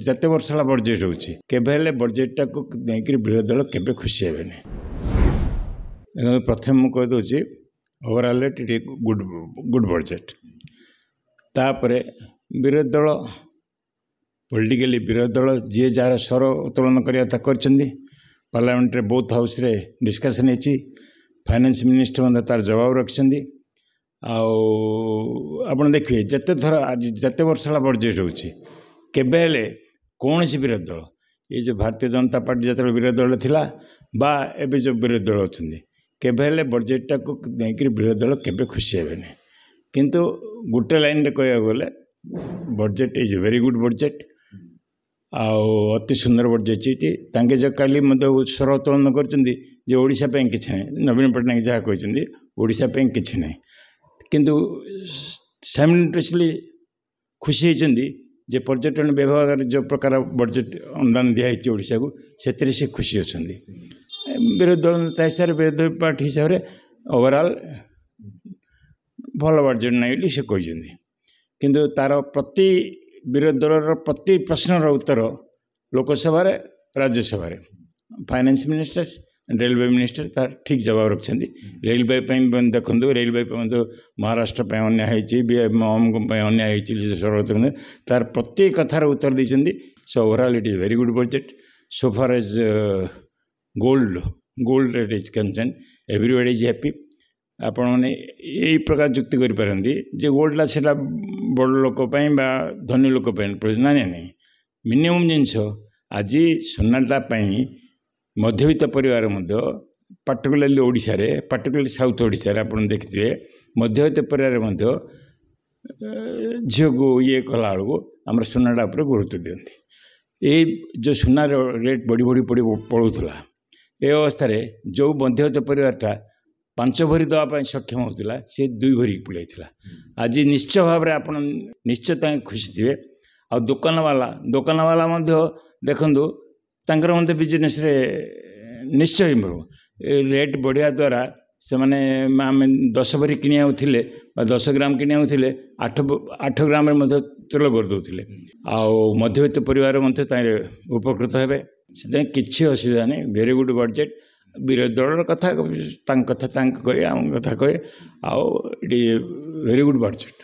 जते वर्ष बजेट होची केबे बजेटा को नहीं विरोधी दल केबे खुशी हेबेनी। प्रथम मुझे कहीदे ओवरऑल इट गुड बजेट तापरे विरोधी दल पॉलिटिकली विरोधी दल जी जार स्वर उत्तोलन करता पार्लियामेंट रे बोथ हाउस रे डिस्कशन होती फाइनेंस मिनिस्टर तार जवाब रखिंट आप देखिए जिते थर आज जिते वर्ष बजेट होची केबे कौन सी विरोधी दल ये जो भारतीय जनता पार्टी जो विरोधी दल थिला बा एबे जो विरोधी दल अच्छे केबे बजेटा को नहीं विरोधी दल केबे खुशी हेबेनी। किंतु गोटे लाइन रे कह गले budget is very good budget अति सुंदर बजेट तांके जो काली स्वर उत्तोलन कर ओडिशा किसी ना नवीन पट्टनायक जहाँ कहते ओडिशा किसी ना किंतु साइमल्टेनियसली खुशी होती जे पर्यटन विभाग जो प्रकार बजेट अनुदान दिखाई ओडिशा को से खुशी अच्छा विरोधी दल नेता हिसाब से विरोधी पार्टी हिसाब से ओवरऑल भल बजेट नहीं से कहते किंतु तार प्रति विरोधी दल प्रति प्रश्नर उत्तर Lok Sabha Rajya Sabha finance minister railway minister तार ठीक जवाब रखिंट रेलवे देखो रेलवे महाराष्ट्र अन्याय अन्याय तार प्रत्येक कथार उत्तर देते so overall it is very good budget so far as gold rate is concern everybody is happy आपण मैंने यही प्रकार जुक्ति करें जे गोल्डला से बड़ लोक धनी लोक ना नहीं मिनिमम जिनस आज सोनाटा मध्यवित्त परिवार पार्टिकुलरली ओडिशा रे पार्टिकुलरली साउथ ओडिशा रे आपण देखिए मध्यवित्त परिवार झील को ये कला बेलू आम सुनाटा गुरुत्व दिखती ये जो सुना रेट बढ़ी बढ़ी बढ़ी पड़ूला ये अवस्था जो मध्यवित्त परिवारटा 5 भरी दवाई सक्षम होता सी 2 भरी पड़ाई आज निश्चय भाव में आप निश्चय खुशी थे आ दुकान वाला देखु तर बिजनेस निश्चय इम्प्रूव रेट बढ़िया द्वारा से मैंने आम 10 भरी किने 10 ग्राम किने 8 ग्राम तेल करदे मध्यवित्त परिवार उपकृत हे से किसी असुविधा नहीं वेरी गुड बजेट विरोधी दल कथा कहे आम कथा कहे आउ इट वेरी गुड बजेट।